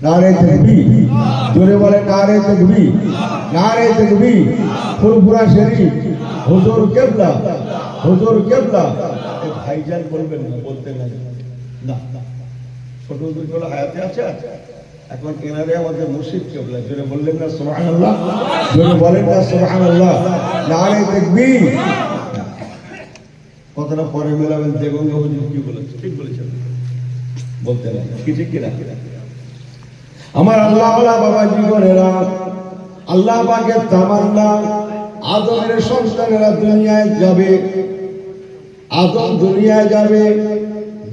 नारे तकबीर, जोरे बोले नारे तकबीर, नारे तकबीर, फुरफुरा शरीफ, हुजूर किबला, हुजूर किबला। भाईजान बोलবেন না, বলতে না, না ছোট হুজুর গুলো হায়াতে আছে, এখন এনারে আমাদের মুর্শিদ কিবলা, জোরে বললেন না সুবহানাল্লাহ, জোরে বলেন না সুবহানাল্লাহ, নারে তাকবীর। কথাটা পরে মেলাবেন, দেখুন হুজুর কি বলেছে, ঠিক বলেছেন, বলতে না কি ঠিক কি না। আমার আল্লাহ ওয়ালা বাবা জীবনেরা, আল্লাহ পাকের তামান্না, আদমের সন্তানেরা দুনিয়ায় যাবে, আদম দুনিয়ায় যাবে,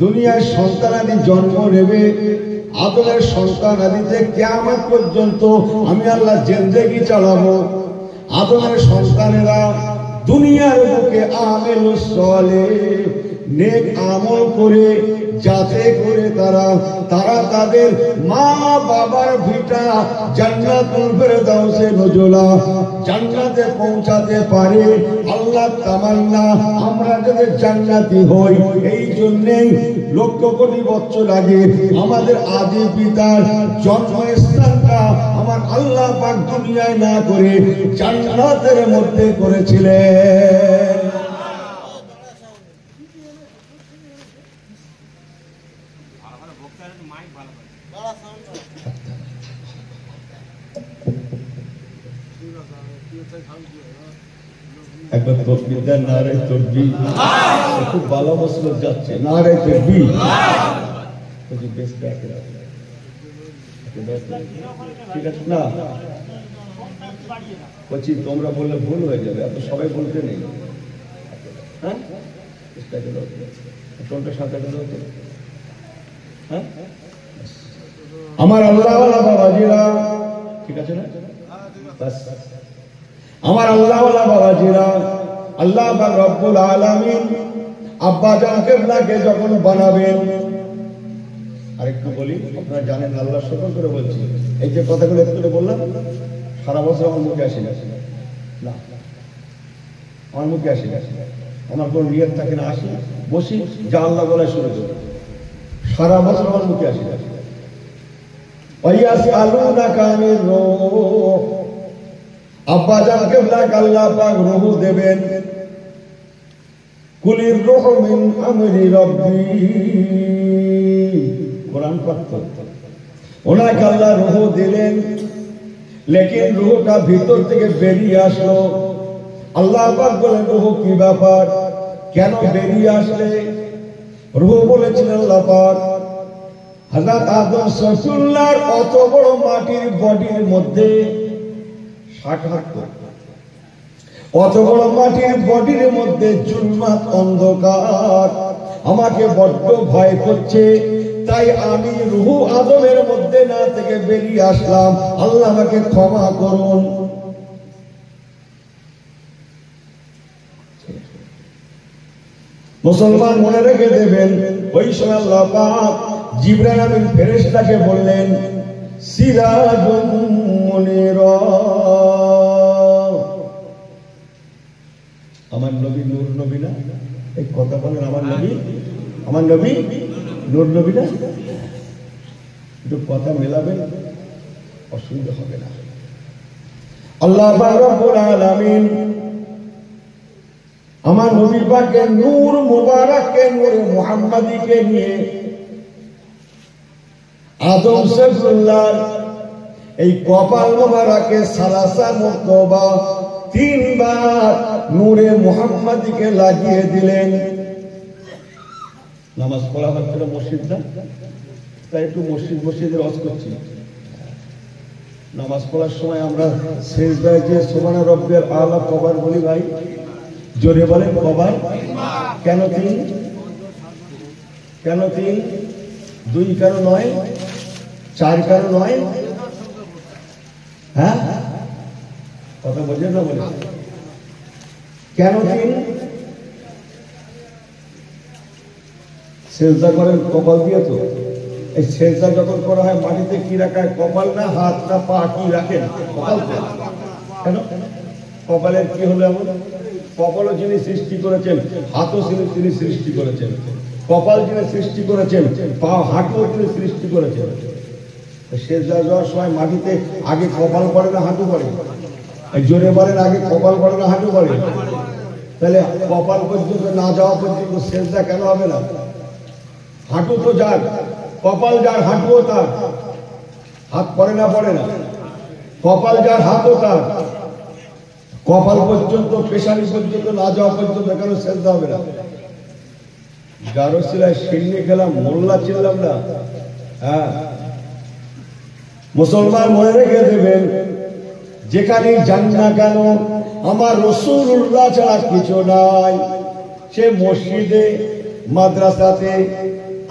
দুনিয়ায় সন্তানাদি জন্ম নেবে, আদমের সন্তানাদিতে কিয়ামত পর্যন্ত আমি আল্লাহ জিন্দেগি চালাবো। আদমের সন্তানেরা দুনিয়ার বুকে আমেলুস সালেহ, নেক আমল করে, যাতে করে তারা তাদের মা বাবার ভিটা জান্নাতুল ফেরদাউসে নজুলা, জান্নাতে পৌঁছাতে পারে। আল্লাহ তামান্না আমরা যাতে জান্নাতি হই, এই জন্যই লক্ষ কোটি বছর আগে আমাদের আদি পিতার জন্মস্থানটা আমার আল্লাহ পাক দুনিয়ায় না করে জান্নাতের মধ্যে করেছিলেন। একবার তকবীর দেন, নারে তাকবীর। খুব ভালো মসলক যাচ্ছে, নারে তাকবীর। বেশ ব্যাকে ঠিক আছে না, বলছি তোমরা বললে ভুল হয়ে যাবে, এত সবাই বলতে নেই। হ্যাঁ টোনটা সাথে হ্যাঁ, আমার আল্লাহ ওয়ালা বাবাজিরা, ঠিক আছে না, বাস আমার আল্লাহ ওয়ালা বাবাজিরা, আল্লাহ পাক রব্বুল আলামিন আব্বা জান কিবলাকে যখন বানাবেন, আরেকটু বলি, আপনারা জানেন আল্লাহ শকর করে বলছি, এই যে কথাগুলো একটু বললাম সারা বছর আমার মুখে আসে না, আমার মুখে আসে না, আমার কোনো নিয়ত থাকে না, আসি বসি যা আল্লাহ বলে শুরু করি, সারা বছর আমার মুখে আসে না। ওয়ায়াসআলুনাকা আনির রূহ, আব্বা জান কিবলাকে আল্লাহ পাক রূহ দেবেন। কুলির রূহ মিন আমরি রাব্বি, কোরআন পাঠ করতে ওনাকে আল্লাহ রূহ দিলেন, লেকিন রূহটা ভিতর থেকে বেরিয়ে আসলো। আল্লাহ পাক বলেন রূহ কি ব্যাপার, কেন বেরিয়ে আসলে? রূহ বলেছিলেন আল্লাহ পাক হযরত আদম সফিউল্লাহর অত বড় মাটির বডির মধ্যে অত বড় মাটির বডির মধ্যে জুলমাত অন্ধকার, আমাকে বড্ড ভয় করছে, তাই আমি রূহ আদমের মধ্যে না থেকে বেরিয়ে আসলাম, আল্লাহ আমাকে ক্ষমা করুন। মুসলমান মনে রেখে দেবেন, ওই সময় আল্লাহ পাক জিবরাইল আমিন ফেরেশতাকে বললেন সিরাজুম মুনিরা, আমার নবী নূর নবী না, এই কথা বলেন আমার নবী নূর নবী না, একটু কথা মেলাবেন, অসুবিধা হবে না। আল্লাহ পাক রব্বুল আলামিন আমার নবী পাকের নূর মুবারককে, নূর মুহাম্মাদিকে নিয়ে আদম সফিউল্লাহর এই কপাল মুবারকে সালাসা মুরতবা 3 বার নূরে মুহাম্মাদিকে লাগিয়ে দিলেন। নামাজ পড়া হচ্ছে মসজিদ না, তাই একটু মসজিদের ওয়াজ করছি। নামাজ পড়ার সময় আমরা সিজদায় যে সুবহান রাব্বিয়াল আলা কবার বলি, ভাই জোরে বলেন কবার। কেন 3? কেন 3? 2 কেন নয়, 4 কেন নয়? হ্যাঁ কথা বোঝেন না, বলে কেন 3? সেজদা করেন কপাল দিয়ে, তো এই সেজদা যখন করা হয় মাটিতে কি রাখা হয়, কপাল না হাত না পা, কি রাখেন? কপাল। কেন? কপালের কি হলো এমন? কপালও যিনি সৃষ্টি করেছেন, হাতও তিনি সৃষ্টি করেছেন, কপাল যিনি সৃষ্টি করেছেন, পা হাঁটুও তিনি সৃষ্টি করেছেন, সেজদা যাওয়ার সময় মাটিতে আগে কপাল পড়ে না হাঁটু পড়ে? জোরে বলেন, আগে কপাল পড়ে না হাঁটু পড়ে? তাহলে কপাল পর্যন্ত না যাওয়া পর্যন্ত সেজদা কেন হবে না? হাঁটু তো যার, কপাল যার, হাঁটুও তার। হাত পড়ে না? পড়ে না? কপাল যার, হাতও তার। কপাল পর্যন্ত, পেশানি পর্যন্ত না যাওয়া পর্যন্ত কেন সেজদা হবে না? গারোসিলায় সিন্নি খেলাম, মোল্লা চিনলাম না। হ্যাঁ, মুসলমান মনে রেখে দেবেন, যেখানে যান না কেন আমার রাসূলুল্লাহ ছাড়া কিছু নাই। সে মসজিদে, মাদ্রাসাতে,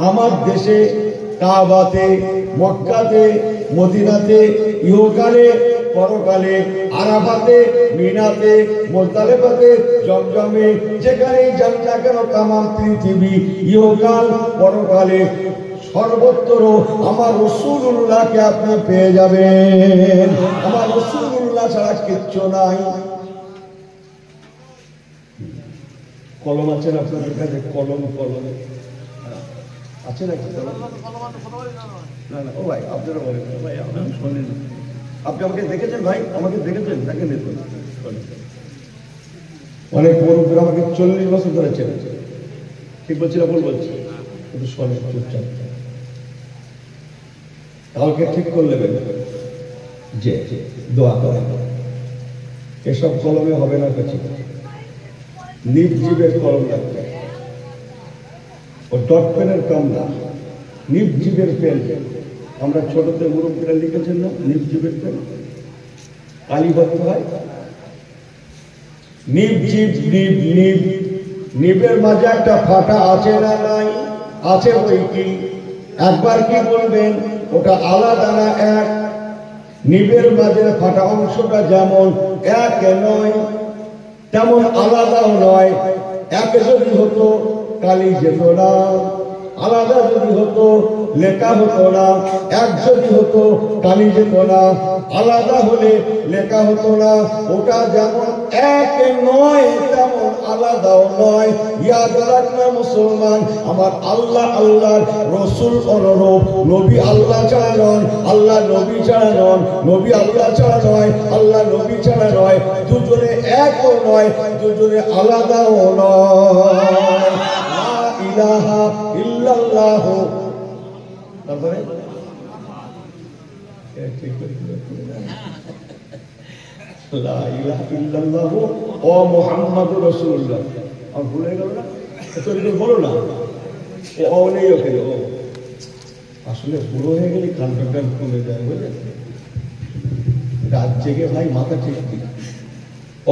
আমার দেশে, কাবাতে, মক্কাতে, মদিনাতে, ইহকালে পরকালে, আরাফাতে, মিনাতে, মুজদালিফাতে, জমজমে, যেখানে যান না কেন তাম পৃথিবী, ইহকাল পরকালে সর্বত্র আমার রাসূলুল্লাহকে আপনি পেয়ে যাবেন। আমার রাসূলুল্লাহ ছাড়া কিচ্ছু নাই। কলম আছে না আপনাদের কাছে? কলম আছে নাকি? না না, ও ভাই আপনারা বলেন ভাই, আপনি শোনেন। আপনি আমাকে দেখেছেন ভাই? আমাকে দেখেছেন? দেখেন অনেক বড় আমাকে 40 বছর ধরে চেনেছে। ঠিক বলছি না ভুল বলছি? কিন্তু শোনেন চুপচাপ। কালকে ঠিক করলে যে দোয়া করা, এসব কলমে হবে না। কিছু নির্জীবের কলম লাগবে, ও ডট পেনের কাম না, নির্জীবের পেন। আমরা ছোটতে মুরব্বীরা লিখেছেন না, নির্জীবের পেন কালীবদ্ধ হয়। নির্জীব, নিবের মাঝে একটা ফাটা আছে না নাই? আছে বই কি? একবার কি বলবেন, ওটা আলাদা না এক? নিবের মাঝে ফাটা অংশটা যেমন এক নয়, তেমন আলাদাও নয়। এক যদি হতো কালি যেত না, আলাদা যদি হতো লেখা হতো না। এক যদি হতো কালি যেত না, আলাদা হলে লেখা হতো না। ওটা যেমন এক নয় তেমন আলাদাও নয়। ইয়াদ রাখনা মুসলমান, আমার আল্লাহ আল্লাহর রাসূল অনুরূপ। নবী আল্লাহ ছাড়া নন, আল্লাহ নবী ছাড়া নন, নবী আল্লাহ ছাড়া নয়, আল্লাহ নবী ছাড়া নয়। দুজনে একও নয়, দুজনে আলাদাও নয়। লা ইলাহা ইল্লাল্লাহ। তারপরে লা ইলাহা ইল্লাল্লাহ ও মুহাম্মাদুর রাসূলুল্লাহ। আর ভুলে গেল না? তো বলো না, ও নেই ওখানে। ও আসলে বুড়ো হয়ে গেলে কান কমে যায়, বুঝলেন? রাত জেগে ভাই মাথা ঠিক ঠিক।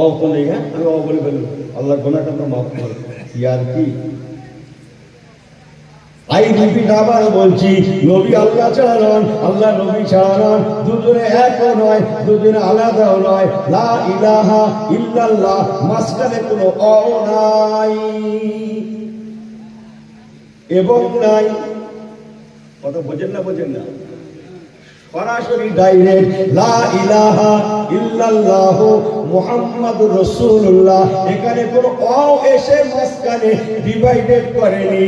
ও তো নেই। হ্যাঁ, আমি ও বলে ফেলবো, আল্লাহ গোনা কান্না মাফ করে। ইয়ার কি আই রিপিট আবার বলছি, নবী আল্লাহ ছাড়া নন, আল্লাহ নবী ছাড়া নন। দুজনে একও নয়, দুজনে আলাদাও নয়। লা ইলাহা ইল্লাল্লাহ, মাঝখানে কোনো অ নাই এবং নাই। কথা বোঝেন না? বোঝেন না? সরাসরি ডাইরেক্ট লা ইলাহা ইল্লাল্লাহ মুহাম্মাদুর রাসূলুল্লাহ। এখানে কোনো অ এসে মাঝখানে ডিভাইডেড করেনি।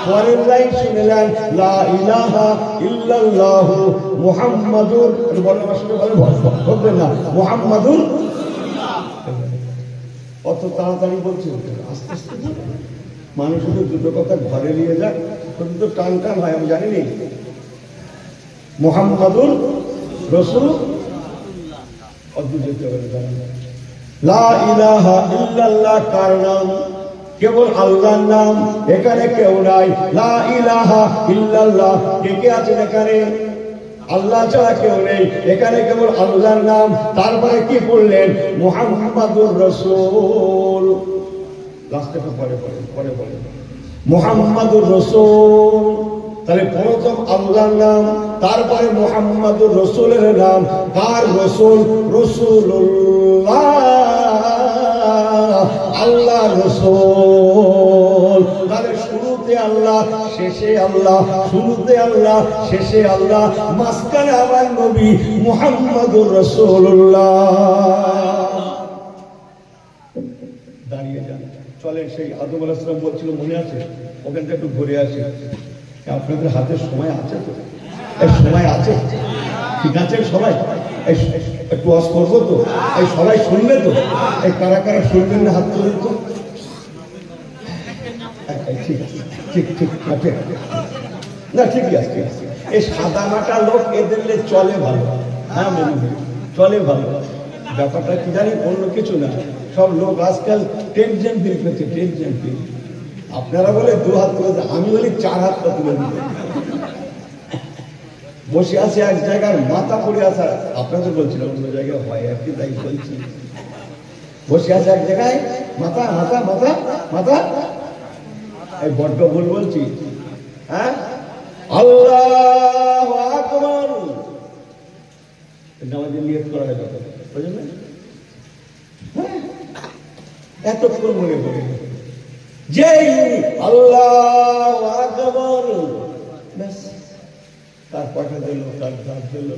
পরের লাইন শুনলেন, লা ইলাহা ইল্লাল্লাহ মুহাম্মাদুর, বলেন আসলে বলবেন না, মুহাম্মাদুর। অত তাড়াতাড়ি বলছে, আস্তে আস্তে। মানুষ শুধু দুটো কথা ঘরে নিয়ে যায়, কিন্তু টান টান হয়, আমি জানি নি। মুহাম্মাদুর রাসূল, লা ইলাহা ইল্লাল্লাহ কার নাম? কেবল আল্লাহর নাম, এখানে কেউ নাই। লা ইলাহা ইল্লাল্লাহ, কে আছেন এখানে? আল্লাহ ছাড়া কেউ নেই, এখানে কেবল আল্লাহর নাম। তারপরে কি বললেন? মুহাম্মাদুর রাসূল। লাস্টে পরে মুহাম্মাদুর রাসূল। তাহলে প্রথম আল্লাহর নাম, তারপরে মুহাম্মাদুর রাসূলের নাম। কার রাসূল? রাসূলুল্লাহ, আল্লাহর রাসূল। তাহলে শুরুতে আল্লাহ, শেষে আল্লাহ, শুরুতে আল্লাহ, শেষে আল্লাহ, মাঝখানে আমার নবী মুহাম্মাদুর রাসূলুল্লাহ। দাঁড়িয়ে যান, চলেন। সেই আদম আলাইহিস সালাম বলছিল, মনে আছে? ওখান থেকে একটু ঘুরে আসি। আপনাদের হাতে সময় আছে তো? এই সময় আছে, ঠিক আছে সবাই? একটু ওয়াজ করবো তো, এই সবাই শুনবে তো? এই কারা কারা শুনবেন না হাত তুলে তো? ঠিক আছে, ঠিক ঠিক ঠিক না, ঠিকই আছে, ঠিক আছে। এই সাদা মাটা লোক এদের চলে ভালো, হ্যাঁ মনে হয় চলে ভালো। ব্যাপারটা কি জানি, অন্য কিছু না, সব লোক আজকাল টেনশন ফিল করছে, টেনশন ফিল। আপনারা বলে 2 হাত তুলে, আমি বলি 4 হাত তুলে দিতে। বসে আছে এক জায়গায়, মাথা পড়ে আসা, আপনাদের বলছিলাম অন্য জায়গায় হয় আর কি, তাই বলছি। বসে আছে এক জায়গায়, মাথা মাথা মাথা মাথা, এই বড্ড ভুল বলছি, হ্যাঁ আল্লাহু আকবার নামাজে নিয়ত করা হয়, বুঝলেন না? এতক্ষণ মনে পড়ে যে আল্লাহু আকবার, ব্যাস তার পাঠা দিল, তার দাঁত দিল,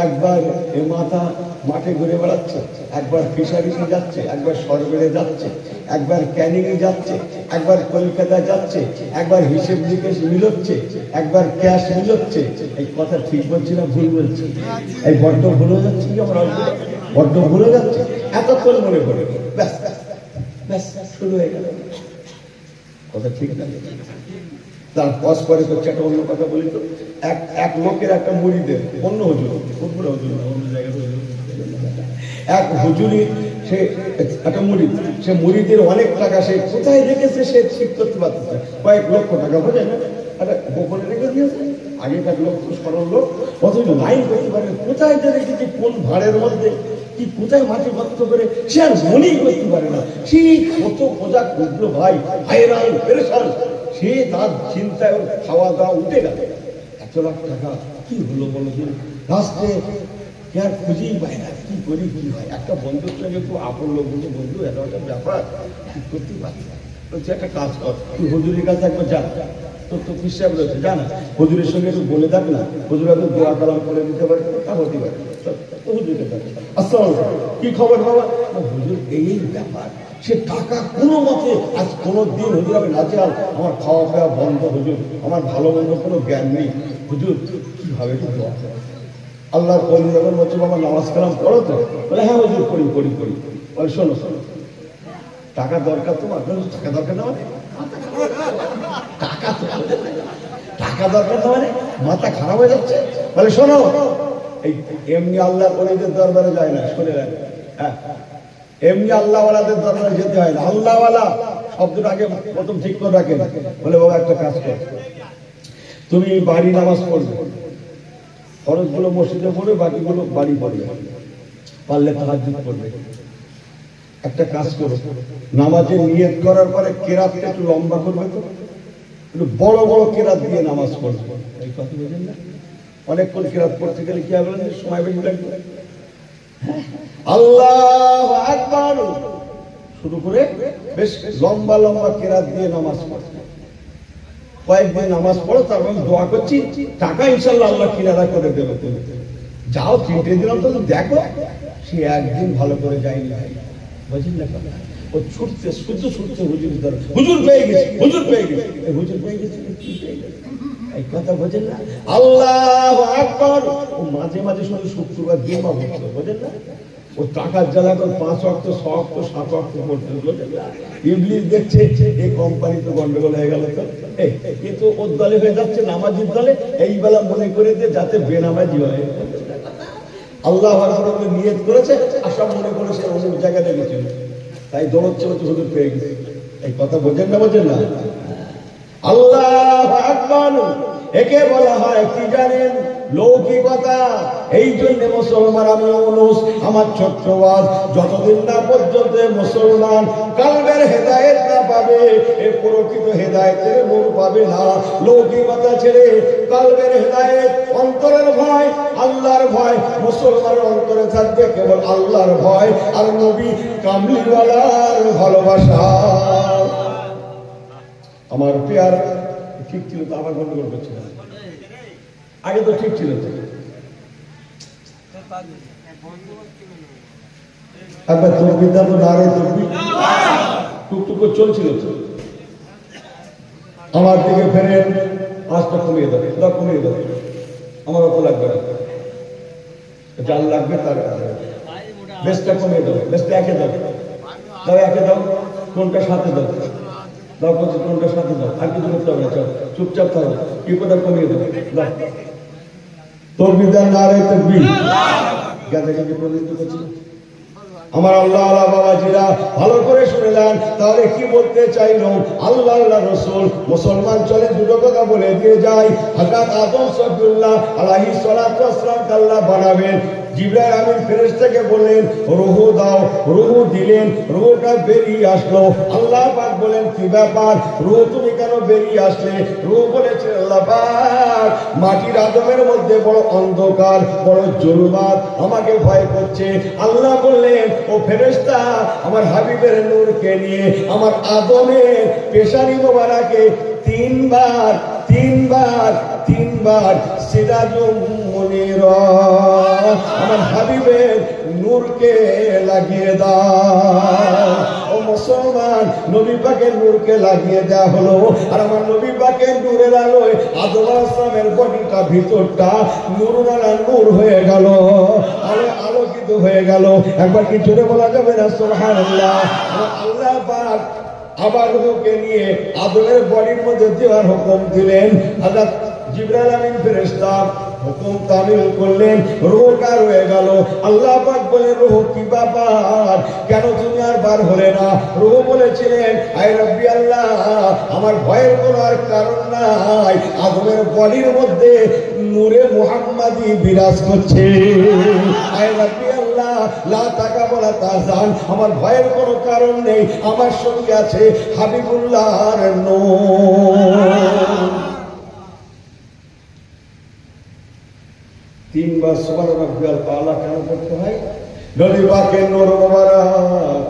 একবার এ মাথা মাঠে ঘুরে বেড়াচ্ছে, একবার ফিশারিতে যাচ্ছে, একবার সরবেড়ে যাচ্ছে, একবার ক্যানিংয়ে যাচ্ছে, একবার কলকাতা যাচ্ছে, একবার হিসেব নিকেশ মিলচ্ছে, একবার ক্যাশ মিলচ্ছে। এই কথা ঠিক বলছি না ভুল বলছি? এই বড্ড ভুলে যাচ্ছে কি আমরা, বড্ড ভুলে যাচ্ছে। এতক্ষণ মনে পড়ে, ব্যাস ব্যাস শুরু হয়ে গেল কথা, ঠিক না? তার পজ করে করছে। একটা অন্য কথা বলি তো, এক লোকের একটা মুরিদের, অন্য হুজুর, অন্য জায়গায় এক হুজুরি, সে একটা মুরিদ, সে মুরিদের অনেক টাকা সে কোথায় রেখেছে সে ঠিক করতে পারতেছে, কয়েক লক্ষ টাকা, বোঝেন না? একটা গোপনে রেখে দিয়েছে, আগেকার লোক সরল লোক, অথচ লাইন করতে পারে কোথায় যে রেখেছে, কোন ভাড়ের মধ্যে কি, কোথায় মাটি ভক্ত করে, সে আর মনেই করতে পারে না। সে কত খোঁজা খুঁজলো ভাই, হায়রান পেরেশান, সে তার চিন্তায় ওর খাওয়া দাওয়া উঠে গেল। 1 লাখ টাকা কি হলো বলো দিন, রাস্তায় কে আর খুঁজেই পায় না, কি করি কি হয়। একটা বন্ধুর সঙ্গে খুব আপন লোক বলছে, বন্ধু এত একটা ব্যাপার ঠিক করতেই পারছি না, বলছে একটা কাজ কর, তুই হুজুরের কাছে একবার যা, তোর তো হিসাব রয়েছে, জানা হুজুরের সঙ্গে একটু বলে থাক না, হুজুর একটু দোয়া কালাম করে দিতে পারে, তা হতে পারে। কি খবর বাবা? হুজুর এই ব্যাপার, সে টাকা কোনো মতে আজ কোনো দিন হুজুর আমি নাচাল, আমার খাওয়া খাওয়া বন্ধ, হুজুর আমার ভালো মন্দ কোনো জ্ঞান নেই, হুজুর কিভাবে একটু দোয়া করে। আল্লাহর কলি যখন বলছে বাবা নামাজ কালাম পড়ো তো, বলে হ্যাঁ হুজুর করি করি করি। বলে শোনো শোনো, টাকা দরকার তোমার, টাকা দরকার না মানে টাকা তো, টাকা দরকার না মানে মাথা খারাপ হয়ে যাচ্ছে। বলে শোনো, এই এমনি আল্লাহর কলিদের দরবারে যায় না, শুনে রাখবে, হ্যাঁ এমনি আল্লাহওয়ালাদের দরবারে যেতে হয় না। আল্লাহওয়ালা শব্দটা আগে প্রথম ঠিক করে রাখেন। বলে বাবা একটা কাজ কর, তুমি বাড়ি নামাজ পড়বে, ফরজগুলো মসজিদে পড়বে, বাকিগুলো বাড়ি পড়বে, পারলে তাহাজ্জুদ পড়বে। একটা কাজ করো, নামাজে নিয়ত করার পরে কেরাতটা একটু লম্বা করবে, তো একটু বড় বড় কেরাত দিয়ে নামাজ পড়বে। এই কথা বুঝেন না? অনেকক্ষণ কেরাত পড়তে গেলে কি হবে, সময় বেশি লাগবে। আল্লাহু আকবার শুরু করে বেশ লম্বা লম্বা কেরাত দিয়ে নামাজ পড়বে। কয়েকদিন নামাজ পড়ো, তারপর দোয়া করছি টাকা ইনশাল্লাহ আল্লাহ কিনারা করে দেবে। তুমি যাও, 3টে দিন অন্তত দেখো। সে একদিন ভালো করে যায়নি, বুঝলেন না? ও ছুটতে শুধু ছুটতে হুজুর ধরো, হুজুর পেয়ে গেছে, হুজুর পেয়ে গেছে, হুজুর পেয়ে গেছে, কি পেয়ে গেছে, এই কথা বোঝেন না? আল্লাহু আকবার। ও মাঝে মাঝে শুধু শুক্রবার জুমা পড়তো, বোঝেন না? ও টাকার জ্বালা করে 5 ওয়াক্ত 6 ওয়াক্ত 7 ওয়াক্ত পড়তো, বোঝেন না? ইবলিস দেখছে এই কোম্পানি তো গন্ডগোল হয়ে গেল, তো কিন্তু ওর দলে হয়ে যাচ্ছে নামাজির দলে, এই বেলা মনে করে যে যাতে বেনামাজি হয়। আল্লাহ নিয়ত করেছে, আশা মনে করেছে অন্য জায়গায় লেগেছিল, তাই দৌড়চ্ছে হুজুর পেয়ে গেছে। এই কথা বোঝেন না, বোঝেন না? আল্লাহু আকবার, একে বলা হয় কি জানেন? লৌকিকতা। এই জন্য মুসলমান, আমি ইউনূস, আমার ছোট্ট ওয়াজ, যতদিন না পর্যন্ত মুসলমান কলবের হেদায়েত না পাবে, এ প্রকৃত হেদায়েতের নূর পাবে না। লৌকিকতা ছেড়ে কলবের হেদায়েত, অন্তরের ভয়, আল্লাহর ভয় মুসলমানের অন্তরে থাকবে, কেবল আল্লাহর ভয় আর নবী কামলিওয়ালার ভালোবাসা। আমার পেয়ার ঠিক ছিল তো, আবার গন্ডগোল করছে না, আগে তো ঠিক ছিল। একবার তকবীর দাও তো, নারে তকবীর, টুকটুক করে চলছিল তো। আমার দিকে ফেরেন, আঁচটা কমিয়ে দেবে, কমিয়ে দেবে, আমার অত লাগবে না, যার লাগবে তার বেশটা কমিয়ে দেবে, বেশটা একে দাও, দাও একে দাও, কোনটা সাথে দাও, দাও করছে কোনটা সাথে দাও, আর কিছু করতে হবে না, চুপচাপ থাকবে, কি কোথাও কমিয়ে দেবে, দাও তোর বিধান না রে তকবীর গাদাকে প্রতিনিধিত্ব করছিল। আমার আল্লাহ আল্লাহ বাবাজিরা ভালো করে শুনলেন, তাহলে কি বলতে চাইলো আল্লাহ আল্লাহ রসুল? মুসলমান চলে দুটো কথা বলে দিয়ে যায়। হযরত আদম সফিউল্লাহ আলাইহিস সালাতু ওয়াস সালাম আল্লাহ বানাবেন, জিবরাইল আমিন ফেরেশতাকে বললেন রূহ দাও, রূহ দিলেন, রূহটা বেরিয়ে আসলো। আল্লাহ পাক বলেন কি ব্যাপার, রূহ তুমি কেন বেরিয়ে আসলে? রূহ বলেছে আল্লাহ পাক মাটির আদমের মধ্যে বড় অন্ধকার, বড় জুলমাত, আমাকে ভয় করছে। আল্লাহ বললেন ও ফেরেশতা, আমার হাবিবের নূরকে নিয়ে আমার আদমের পেশানি মোবারকে তিনবার সিরাজুম মুনিরা আমার হাবিবের নূরকে লাগিয়ে দাও। ও মুসলমান, নবী পাকের নূরকে লাগিয়ে দেওয়া হলো, আর আমার নবী পাকের নূরের আলোয় আদম আলাইহিস সালামের বডিটা ভিতরটা নূরুনালা নূর হয়ে গেল, আলোকিত হয়ে গেল। একবার কি জোরে বলা যাবে না সুবহানাল্লাহ? আল্লাহ পাক আবার রূহকে নিয়ে আদমের বডির মধ্যে দেওয়ার হুকুম দিলেন। হযরত জিবরাইল আমিন ফেরেশতা হুকুম তামিল করলেন, রূহটা রয়ে গেল। আল্লাহ পাক বলে রূহ কি ব্যাপার, কেন তুমি আর বার হলে না? রূহ বলেছিলেন আয় রব্বি আল্লাহ, আমার ভয়ের কোনো আর কারণ নাই, আদমের বডির মধ্যে নূরে মুহাম্মাদি বিরাজ করছে। আয় রব্বি আল্লাহ লা তাকাবলা তাজান, আমার ভয়ের কোনো কারণ নেই, আমার সঙ্গে আছে হাবিবুল্লাহর নূর। তিনবার সুবহান রাব্বিয়াল আলা কেন করতে হয়? নবী পাকের নূর মোবারক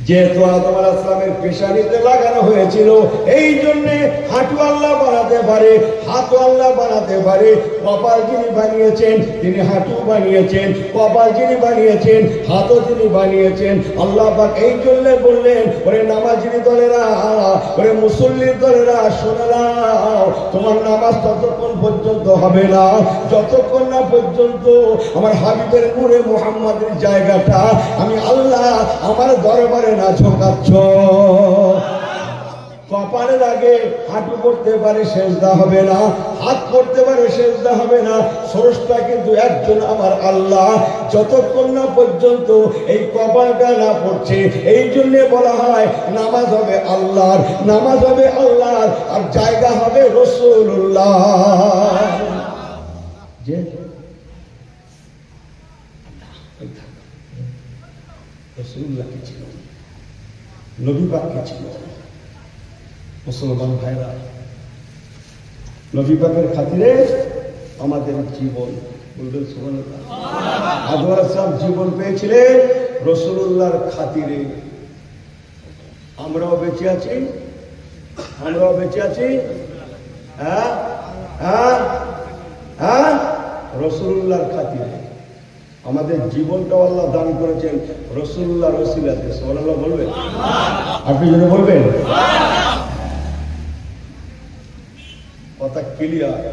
যেহেতু আদম আলাইহিস সালামের পেশানিতে লাগানো হয়েছিল, এই জন্য হাঁটু আল্লাহ বানাতে পারে, হাতও আল্লাহ বানাতে পারে। কপাল যিনি বানিয়েছেন তিনি হাঁটু বানিয়েছেন, কপাল যিনি বানিয়েছেন হাতও তিনি বানিয়েছেন। আল্লাহ পাক এই জন্য বললেন ওরে নামাজির দলেরা, ওরে মুসল্লির দলেরা, শুনে নাও, তোমার নামাজ ততক্ষণ পর্যন্ত হবে না যতক্ষণ না পর্যন্ত আমার হাবিবের নূরে মুহাম্মাদের জায়গাটা আমি আল্লাহ আমার দরবারে না ঝোঁকাচ্ছ। কপালের আগে হাঁটু পড়তে পারে, সেজদা হবে না, হাত পড়তে পারে, সেজদা হবে না, স্রষ্টা কিন্তু একজন আমার আল্লাহ। যতক্ষণ না পর্যন্ত এই কপালটা না পড়ছে, এই জন্য বলা হয় নামাজ হবে আল্লাহর, নামাজ হবে আল্লাহর, আর জায়গা হবে রাসূলুল্লাহ। যে রাসূলুল্লাহ কি ছিল, নবী পাক কি ছিল? মুসলমান ভাইরা, নবী পাকের খাতিরে আমাদের জীবন, বলবেন সুবহানাল্লাহ। আদম আলাইহিস সালাম জীবন পেয়েছিলেন রাসূলুল্লাহর খাতিরে। আমরাও বেঁচে আছি, আমরাও বেঁচে আছি রাসূলুল্লাহর খাতিরে। আমাদের জীবনটা আল্লাহ দান করেছেন রাসূলুল্লাহর ওসিলাতে। সুবহানাল্লাহ বলবেন? আপনি যদি বলবেন কথা ক্লিয়ার।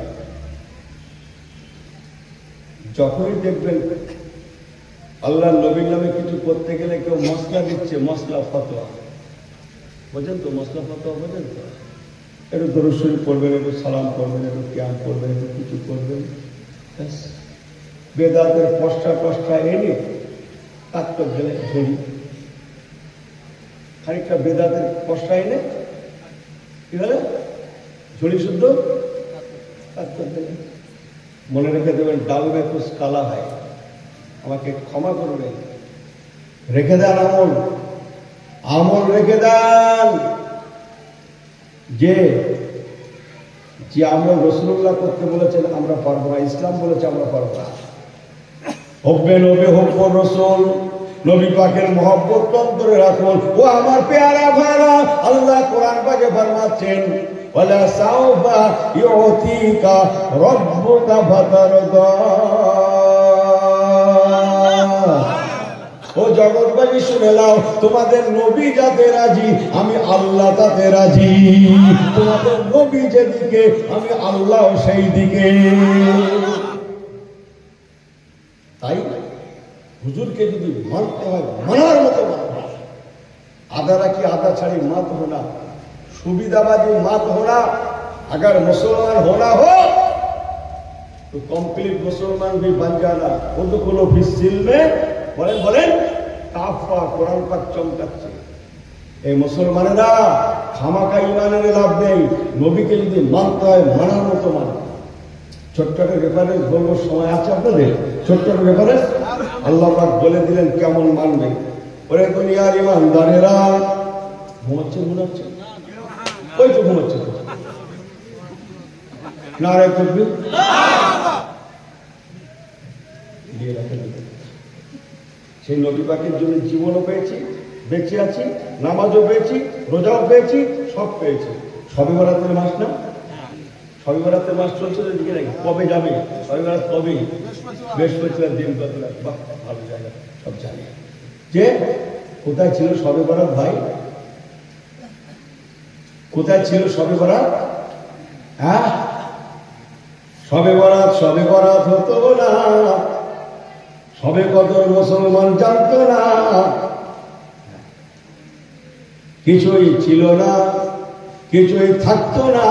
যখনই দেখবেন আল্লাহ নবীর নামে কিছু করতে গেলে কেউ মশলা দিচ্ছে, মশলা ফতোয়া, বোঝেন তো? মশলা ফতোয়া বোঝেন তো? একটু দরুদ শরীফ পড়বেন, একটু সালাম করবেন, একটু কিয়াম করবেন, একটু কিছু করবেন, বেদাতের পশটা এনে কাটতে গেলে ঝড়ি, খানিকটা বেদাতের পশটা এনে কি হলে ঝড়ি শুদ্ধ কাটতে গেলে। মনে রেখে দেবেন ডাল মে কুছ কালা হয়, আমাকে ক্ষমা করবেন, রেখে দেন আমল, আমল রেখে দেন। যে যে আমল রাসূলুল্লাহ করতে বলেছেন আমরা পারবো না, ইসলাম বলেছে আমরা পারবো না। হব্বে নবী হব্বুর রাসূল, নবী পাকের মহব্বত অন্তরে রাখুন। ও আমার পেয়ারা ভাইরা, আল্লাহ কোরআন পাকে ফরমাচ্ছেন ওয়ালা সাউফা ইউতিকা রাব্বুকা ফাতারদা। ও জগৎবাসী শুনে নাও, তোমাদের নবী যাতে রাজি আমি আল্লাহ তাতে রাজি। তোমাদের নবী যেদিকে আমি আল্লাহ সেই দিকে। তাই হুজুরকে যদি মানতে হয় মানার মতো মানতে। आधा रखी आधा छड़ी मत होना, सुविधावादी मत होना। अगर मुसलमान होना हो तो कंप्लीट मुसलमान भी बन जाना। उर्दू को भी सिल में बोलें बोलें काफा कुरान पाक चमकाচ্ছে। এই মুসলমানেরা খামাকা ইমানের লাভ নেই, নবীকে যদি মানতে হয় মানার মতো মানে। ছোট্ট একটা রেফারেন্স বলবো, সময় আছে আপনাদের? ছোট্ট একটা রেফারেন্স আল্লাহ পাক বলে দিলেন কেমন মানবে। ওরে দুনিয়ার ইমানদারেরা, ঘুমাচ্ছে মনে হচ্ছে, ওই তো ঘুমাচ্ছে তো, নারে তাকবীর দিয়ে রাখেন। সেই নবী পাকের জন্য জীবনও পেয়েছি, বেঁচে আছি, নামাজও পেয়েছি, রোজাও পেয়েছি, সব পেয়েছি। শবে বরাতের মাস না, শবে বরাতের মাস চলছে দিকে নাকি, কবে যাবে শবে বরাত? কবে? বৃহস্পতিবার দিন কত? বাহ, ভালো জায়গা, সব জানি। যে কোথায় ছিল শবে বরাত ভাই? কোথায় ছিল শবে বরাত? হ্যাঁ, শবে বরাত হতো না, শবে কদর মুসলমান জানতো না, কিছুই ছিল না, কিছুই থাকতো না।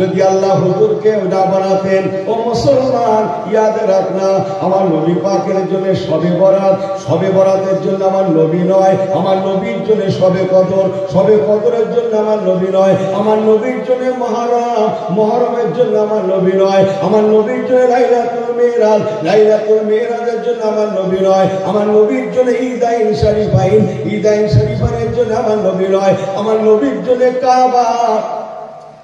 যদি আল্লাহ হুজুরকে না বানাতেন, ও মুসলমান ইয়াদ রাখনা, আমার নবী পাকের জন্য শবে বরাত, শবে বরাতের জন্য আমার নবী নয়, আমার নবীর জন্য শবে কদর, শবে কদরের জন্য আমার নবী নয়, আমার নবীর জন্য মুহররম, মুহররমের জন্য আমার নবী নয়, আমার নবীর জন্য লাইলাতুল মিরাজ, লাইলাতুল মিরাজের জন্য আমার নবী নয়, আমার নবীর জন্য ঈদাইন শরীফাইন, ঈদাইন শরীফাইনের জন্য আমার নবী নয়, আমার নবীর জন্য কাবা,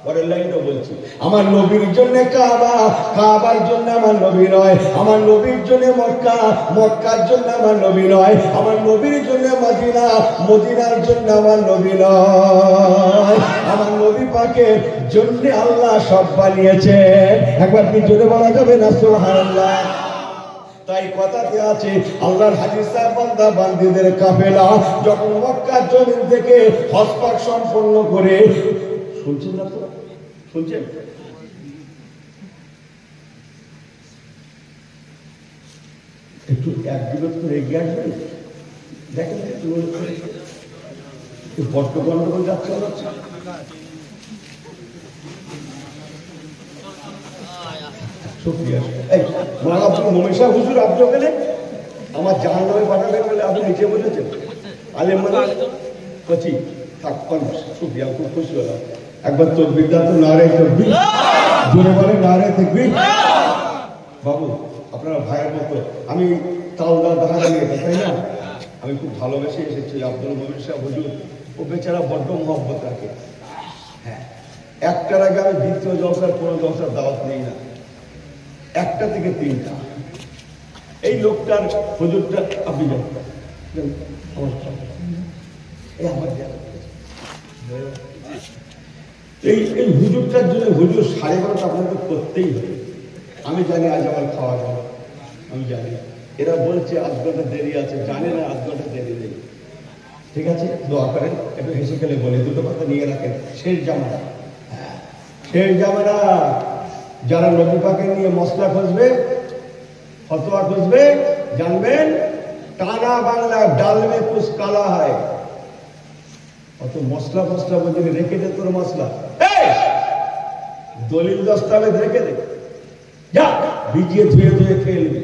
পরের লাইনও বলছি, আমার নবীর জন্য কাবা, কাবার জন্য আমার নবী নয়, আমার নবীর জন্য মক্কা, মক্কার জন্য আমার নবী নয়, আমার নবীর জন্য মদিনা, মদিনার জন্য আমার নবী নয়, আমার নবী পাকের জন্য আল্লাহ সব বানিয়েছে। একবার কি জোরে বলা যাবে না সুবহানাল্লাহ? তাই কথাতে আছে, আল্লাহর হাদিসা বান্দা বান্দীদের কাফেলা যখন মক্কার জমিন থেকে হজ পাক সম্পন্ন করে, শুনছেন না তো? শুনছেন? একটু এক বিরোধ করে এগিয়ে আসবেন, দেখেন একটু বড্ড গন্ডগোল যাচ্ছে। হুজুর আপনি ওখানে আমার জাহান নামে পাঠাবেন বলে আপনি নিচে বলেছেন, আলেম মানে কচি থাক, শুক্রিয়া, খুব খুশি হলাম। একবার তকবীর দাও তো, নারে তাকবীর, জোরে বলে নারে তাকবীর। বাবু আপনারা ভাইয়ের মতো, আমি তাওলা দেখা নিয়ে, তাই না? আমি খুব ভালোবেসে এসেছি আব্দুল মুমিন সাহেব হুজুর, ও বেচারা বড্ড মহব্বত রাখে। হ্যাঁ, একটার আগে আমি দ্বিতীয় জলসার কোনো জলসার দাওয়াত নেই না, একটা থেকে তিনটা। এই লোকটার হুজুরটা আপনি এই হুজুরটার জন্য হুজুর 12:30 আপনাকে করতেই হবে। আমি জানি আজ আমার খাওয়া যাবে, আমি জানি। এরা বলছে আধ ঘন্টা দেরি আছে, জানে না আধ ঘন্টা দেরি নেই। ঠিক আছে, দোয়া করেন, একটু হেসে খেলে বলে দুটো কথা নিয়ে রাখেন। শেষ জামানা, শেষ জামানা, যারা নবী পাকের নিয়ে মশলা খুঁজবে, ফতোয়া খুঁজবে, জানবেন টানা বাংলা ডাল মে কুছ কালা হয়। অত মশলা ফসলা বলতে রেখে দে তোর মশলা, দলিল দস্তাবেজ রেখে দে, যা ভিজিয়ে ধুয়ে ধুয়ে খেয়ে নিবি।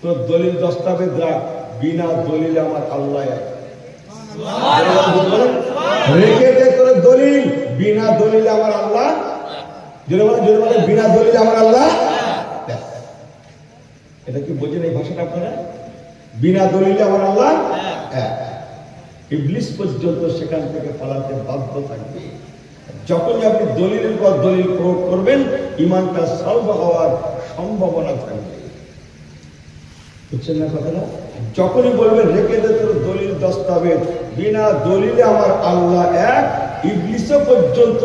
তোর দলিল দস্তাবেজ রাখ, বিনা দলিলে আমার আল্লাহ রেখে দে, তোর দলিল, বিনা দলিলে আমার আল্লাহ, জোরে বলে বিনা দলিলে আমার আল্লাহ। এটা কি বোঝেন এই ভাষাটা আপনারা? বিনা দলিলে আমার আল্লাহ। ইবলিস পর্যন্ত সেখান থেকে পালাতে বাধ্য থাকবে। যখনই আপনি দলিলের পর দলিল প্রয়োগ করবেন, ঈমানটা সলভ হওয়ার সম্ভাবনা থাকবে। বুঝছেন না কথাটা? যখনই বলবেন রেখে দে তোর দলিল দস্তাবেজ, বিনা দলিলে আমার আল্লাহ এক, ইবলিসও পর্যন্ত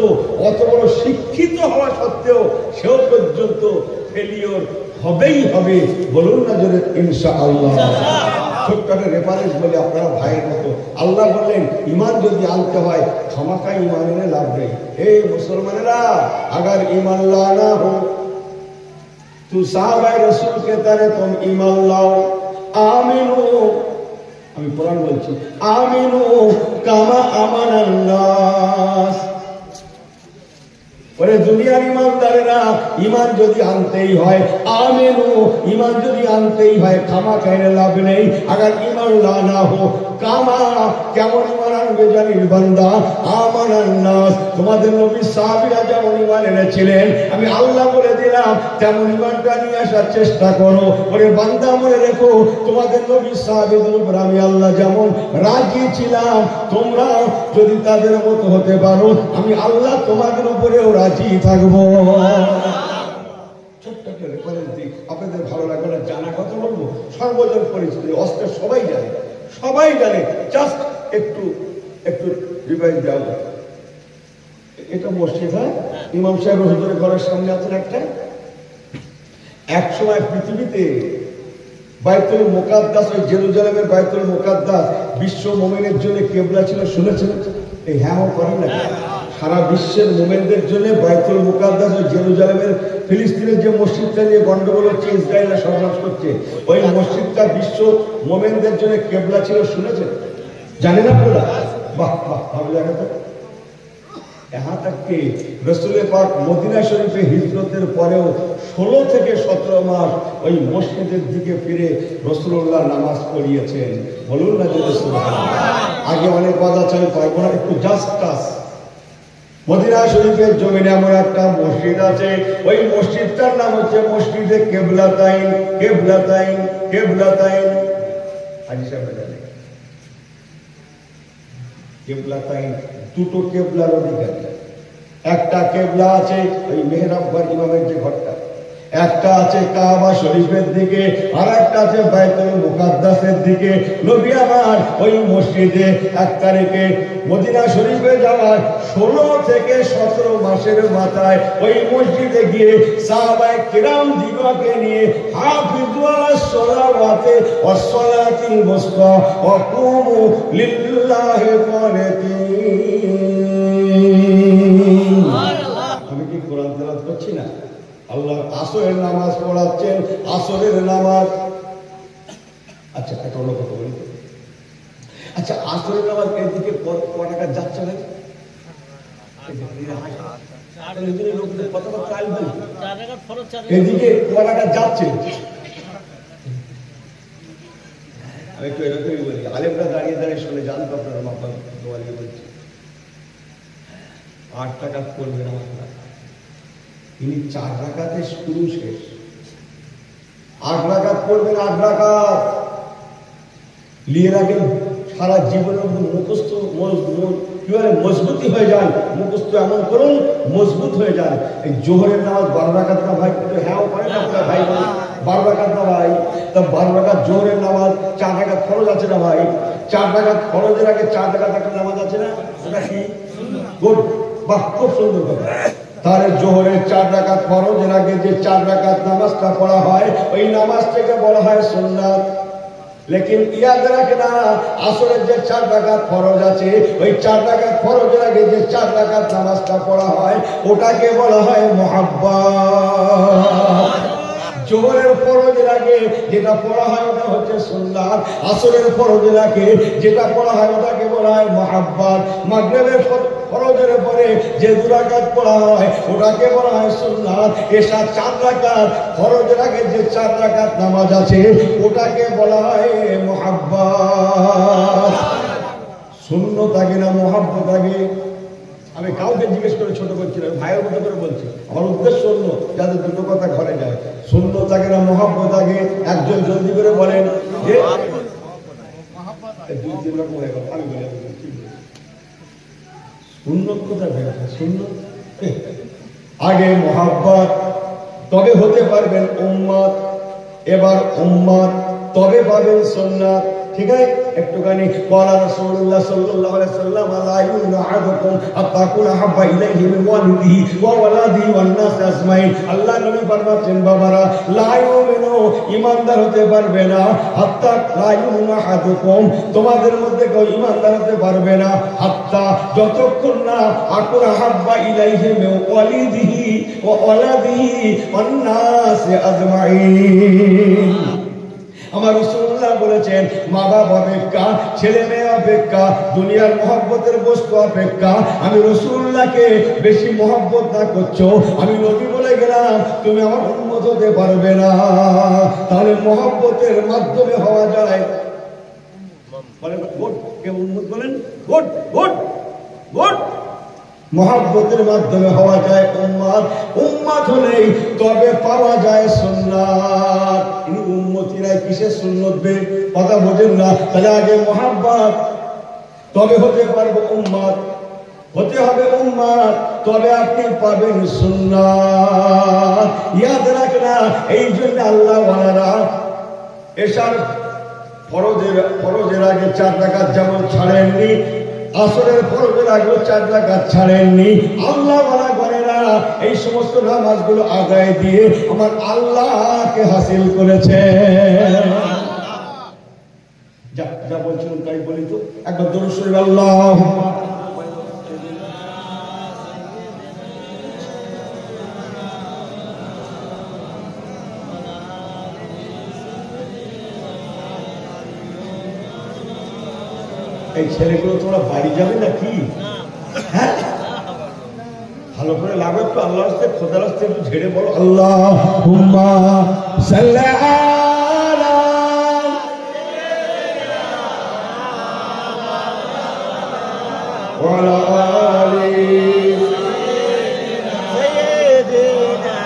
অত বড় শিক্ষিত হওয়া সত্ত্বেও সেও পর্যন্ত ফেলিওর হবেই হবে। বলুন না জোরে ইনশাআল্লাহ। ছোট্ট একটা রেফারেন্স বলি আপনারা ভাইয়ের মতো। আল্লাহ বললেন ইমান যদি আনতে হয় খামাখা ইমান এনে লাভ নেই। এই মুসলমানেরা अगर ईमान लाना हो तो साहबा रसूल के तरह तुम ईमान लाओ। आमीनू, আমি কোরআন বলছি, আমিনু কামা আমানান নাস। ওরে দুনিয়ার ইমানদারেরা, ইমান যদি আনতেই হয়, আমিনু ইমান যদি আনতেই হয় খামা খাইলে লাভ নেই। আগার ইমান লানা হো কামা, কেমন ইমান আনবে জানিস বান্দা, আমানান নাস, তোমাদের নবী সাহাবীরা যেমন ইমান এনেছিলেন আমি আল্লাহ বলে দিলাম তেমন ইমানটা নিয়ে আসার চেষ্টা করো। ওরে বান্দা মনে রেখো তোমাদের নবী সাহাবীদের উপর আমি আল্লাহ যেমন রাজি ছিলাম তোমরা যদি তাদের মতো হতে পারো আমি আল্লাহ তোমাদের উপরেও রাজি থাকবো। ছোট্ট একটা রেফারেন্স দিই, আপনাদের ভালো লাগবে না, জানা কথা বলবো, সর্বজন পরিচিত, অস্ত্র সবাই জানে, সবাই জানে, জাস্ট একটু একটু রিভাইজ দেওয়া। এটা মসজিদ, হ্যাঁ, ইমাম সাহেব হুজুরের ঘরের সামনে আছেন একটা। এক সময় পৃথিবীতে বাইতুল মুকাদ্দাস, ওই জেরুজালেমের বাইতুল মুকাদ্দাস বিশ্ব মুমিনের জন্য কেবলা ছিল, শুনেছেন? এই হ্যাঁ করেন না? সারা বিশ্বের মুমিনদের জন্য বাইতুল মুকাদ্দাস, ওই জেরুজালেমের ফিলিস্তিনের যে মসজিদটা নিয়ে গন্ডগোল হচ্ছে, ইসরায়েলরা সন্ত্রাস করছে, ওই মসজিদটা বিশ্ব মুমিনদের জন্য কেবলা ছিল, শুনেছেন? জানেন আপনারা? বাহ বাহ, ভালো লাগে তো। यहाँ तक कि रसूल पाक मदीना शरीफे हिजरतेर परेও 16 থেকে 17 মাস ওই মসজিদের দিকে ফিরে রাসূলুল্লাহ নামাজ পড়িয়েছেন। বলুন না যে সুবহানাল্লাহ। আগে অনেক কথা চাই পারবো না, একটু জাস্ট টাচ। মদিনা শরীফের জমিনে এমন একটা মসজিদ আছে, ওই মসজিদটার নাম হচ্ছে মসজিদে কেবলাতাইন। কেবলাতাইন, কেবলাতাইন, হাজী সাহেব জানেন কেবলাতাইন, দুটো কেবলার অধিকারী। একটা কেবলা আছে ওই মেহরাব ঘর, ইমামের যে ঘরটা, একটা আছে কাবা শরীফের দিকে, আর একটা আছে বাইতুল মুকাদ্দাসের দিকে। নবী আমার ওই মসজিদে 1 তারিখে মদিনা শরীফে যাওয়ার 16 থেকে 17 মাসের মাথায় ওই মসজিদে গিয়ে সাহাবায়ে কিরাম দিগকে নিয়ে হাফিজু আলাস সালাওয়াতি ওয়াস সালাতিল মুসতা ওয়া কুমু লিল্লাহি কানিতিন। আমি কি কোরআন তেলাওয়াত করছি না? আল্লাহ আসরের নামাজ পড়াচ্ছেন, আসরের নামাজ। আচ্ছা একটা অন্য কথা বলি, আচ্ছা আসরের নামাজ এদিকে কটাকা যাচ্ছে না? এদিকে কটাকা যাচ্ছে? আমি একটু এরকমই বলি, আলেমরা দাঁড়িয়ে দাঁড়িয়ে শুনে জানতো আপনারা মাপা দোয়ালিয়ে বলছি 8 টাকা করবে না। তিনি 4 রাকাতে শুরু শেষ, 8 রাকাত পড়বেন, 8 রাকাত নিয়ে রাখেন, সারা জীবনের মুখস্থ মজবুতি হয়ে যান। মুখস্থ এমন করুন মজবুত হয়ে যান। এই জোহরের নামাজ 12 রাকাত না ভাই? হ্যাঁ করে না ভাই, 12 রাকাত না ভাই? তা 12 রাকাত জোহরের নামাজ, 4 রাকাত ফরজ আছে না ভাই? 4 রাকাত ফরজের আগে 4 রাকাত একটা নামাজ আছে না? ওটা কি? গুড, বাহ, খুব সুন্দর কথা। তাহলে জোহরের 4 রাকাত ফরজের আগে যে 4 রাকাত নামাজটা পড়া হয় ওই নামাজটাকে বলা হয় সুন্নাত। लेकिन याद रखना আসরের যে 4 রাকাত ফরজ আছে ওই 4 রাকাত ফরজের আগে যে 4 রাকাত নামাজটা পড়া হয় ওটাকে বলা হয় মুহাব্বাত। জোহরের ফরজের আগে যেটা পড়া হয় ওটা হচ্ছে সুন্নাত, আসরের ফরজের আগে যেটা পড়া হয় ওটাকে বলা হয় মুহাব্বাত। মাগরিবের ফরজের পরে যে 2 রাকাত পড়া হয় ওটাকে বলা হয় সুন্নাত। এসা 4 রাকাত ফরজের আগে যে 4 রাকাত নামাজ আছে ওটাকে বলা হয় মুহাব্বাত। সুন্নাত আগে না মুহাব্বত আগে? আমি কাউকে জিজ্ঞেস করে ছোট করছি না, ভাইয়ের মতো করে বলছি। আমার উদ্দেশ্য অন্য, যাদের দুটো কথা ঘরে যায়। সুন্নাত আগে না মুহাব্বত আগে? একজন জলদি করে বলেন। যে 2-3 রকম হয়ে গেল, আমি বলি সুন্নাত কোথায় হয়ে গেছে? সুন্নাত আগে মুহাব্বত, তবে হতে পারবেন উম্মত। এবার উম্মত, তবে পাবেন সুন্নাত। ঠিক আছে, একটুখানি ক্বালা রাসূলুল্লাহ সাল্লাল্লাহু আলাইহি ওয়াসাল্লাম লা ইউমিনু আহাদুকুম হাত্তা কুনা হাব্বা ইলাইহি মিন ওয়ালিদিহি ওয়া ওয়ালাদিহি ওয়ান নাস আজমাইন। আল্লাহ নবী ফরমাচ্ছেন বাবারা লা ইউমিনু ঈমানদার হতে পারবে না হাত্তা লা ইউমিনু আহাদুকুম তোমাদের মধ্যে কেউ ঈমানদার হতে পারবে না হাত্তা যতক্ষণ না আকুনা হাব্বা ইলাইহি মিন ওয়ালিদিহি ওয়া ওয়ালাদিহি ওয়ান নাস আজমাইন। আমার রাসূলুল্লাহ বলেছেন মা বাবা অপেক্ষা, ছেলে মেয়ে অপেক্ষা, দুনিয়ার মহব্বতের বস্তু অপেক্ষা আমি রাসূলুল্লাহকে বেশি মহব্বত না করছো, আমি নবী বলে গেলাম তুমি আমার উম্মত হতে পারবে না। তাহলে মহব্বতের মাধ্যমে হওয়া যায় বলেন গুড, কে উম্মত বলেন গুড গুড গুড। মহব্বতের মাধ্যমে হওয়া যায় উম্মত, উম্মত হলেই তবে পাওয়া যায় সুন্নাত। ইনি উম্মতিরা কিসের সুন্নত বে কথা বোঝেন না, তাহলে আগে মহব্বত তবে হতে পারবো উম্মত, হতে হবে উম্মত তবে আপনি পাবেন সুন্নাত। ইয়াদ রাখনা এই জন্য আল্লাহ ওয়ালারা এশার ফরজের আগে 4 রাকাত যেমন ছাড়েননি, আসরের ফরজের আগে 4 রাকাত ছাড়েননি। আল্লাহ ওয়ালা ঘরেরা এই সমস্ত নামাজগুলো আদায় দিয়ে আমার আল্লাহকে হাসিল করেছে। যা বলছিলাম তাই বলি তো, একবার দরুদ শরীফ আল্লাহুম্মা এই ছেলেগুলো তোমরা বাড়ি যাবে নাকি? হ্যাঁ ভালো করে লাগবে একটু আল্লাহর রাস্তে খোদার রাস্তে একটু ঝেড়ে বলো আল্লাহুম্মা সাল্লি আলা ওয়া আলা আলি সাইয়্যিদিনা।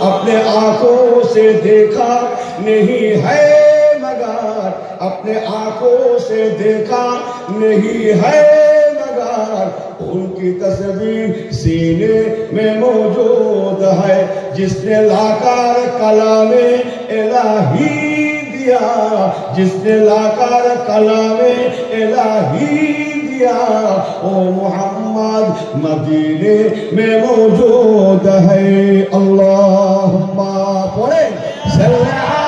अपने आंखों से देखा नहीं है मगर, अपने आंखों से देखा नहीं है मगर उनकी तस्वीर सीने में मौजूद है। जिसने लाकर कलामे इलाही दिया, जिसने लाकर कलामे इलाही दिया ओ मोहम्मद मदीने में मौजूद है। अल्लाहुम्मा पढ़े सल्ली अला।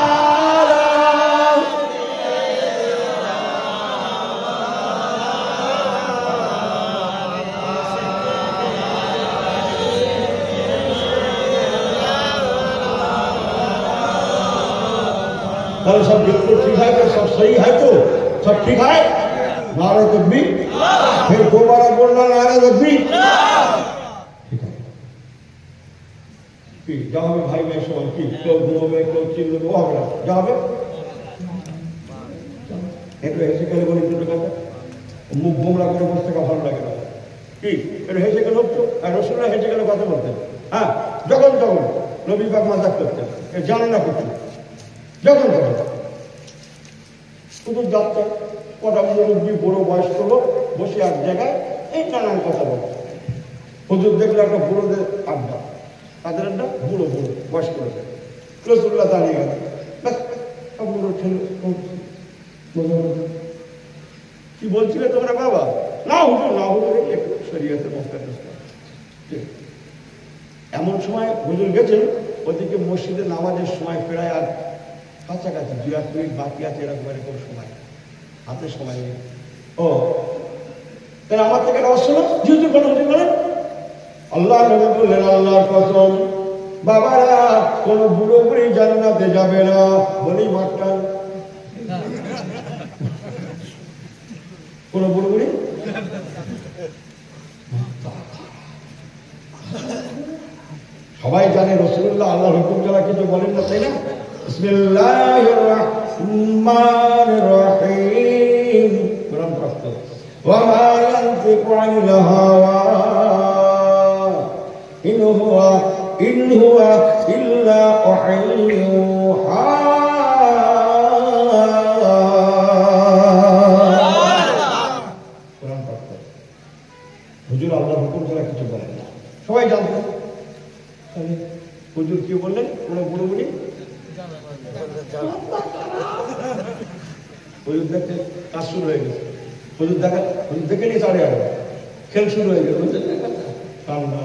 सब बिल्कुल ठीक है, सब सही है, तो सब ठीक है। नारे तकबीर, फिर दोबारा बोलना नारे तकबीर। ठीक है कि जाओ भाई मैं सवाल की क्यों घूमोगे क्यों चिल्ल वो होगा जाओ एक ऐसे करे बोली तो कहता मुख बोमरा করে বসতে কা ভালো লাগে না কি এটা হেসে গেল তো আর রাসূলুল্লাহ হেসে গেল কথা বলতেন। হ্যাঁ যখন যখন নবী পাক মাজাক করতেন এ জানে না কিছু, যখন যখন শুধু যাত্রা কটা মুরব্বী বড় বয়স্ক লোক বসে এক জায়গায় এই নানান কথা বলছে। হুজুর দেখলে একটা বুড়োদের আড্ডা, তাদের আড্ডা বুড়ো বুড়ো বয়স্ক লোকের। রাসূলুল্লাহ দাঁড়িয়ে গেল, বুড়ো ছেলে কি বলছিলে তোমরা বাবা? না হুজুর না হুজুর একটু শরীয়তের মস্তাদ। এমন সময় হুজুর গেছেন ওদিকে মসজিদে নামাজের সময় প্রায় আর কাছাকাছি 2-1 মিনিট বাকি আছে, এরকম সময় হাতে সময় নেই। ও তাহলে আমার থেকে আওয়াজ শোনো হুজুর বলেন হুজুর বলেন। আল্লাহ নবী বললেন আল্লাহর কসম বাবারা কোন বুড়ো বুড়ি জান্নাতে যাবে না। বলি মাঠটা কোন বুড়ো বুড়ি সবাই জানে রাসূলুল্লাহ আল্লাহর হুকুম ছাড়া কিছু বলেন না, তাই না? বিসমিল্লাহির রহমানির রহিম। কোরআন পাঠ ওয়া মা ইয়ানতিকু আনিল হাওয়া ইন হুয়া ইল্লা ওয়াহয়ুহা। কোরআন পাঠ হুজুর আল্লাহর হুকুম ছাড়া কিছু বলেন না, সবাই জানতো। হুজুর কি বললেন? কোনো বুড়ো বুড়ি হুজুর দেখতে কাজ শুরু হয়ে গেছে, হুজুর দেখে নিয়ে সাড়ে আড়ে খেল শুরু হয়ে গেল, কান্না,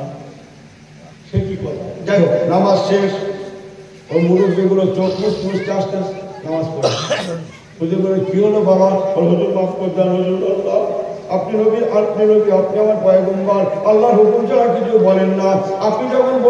সে কি কথা। যাই হোক, নামাজ শেষ, ওই মুরব্বীগুলো চোখ মুছতে আসতে নামাজ পড়ে। হুজুর বলে, কি হলো বাবা? হুজুর মাফ করে দেন হুজুর, আল্লাহ আপনি নবী, আপনি আমার পয়গম্বর, আল্লাহর হুকুম ছাড়া কিছু বলেন না, আপনি যখন বলে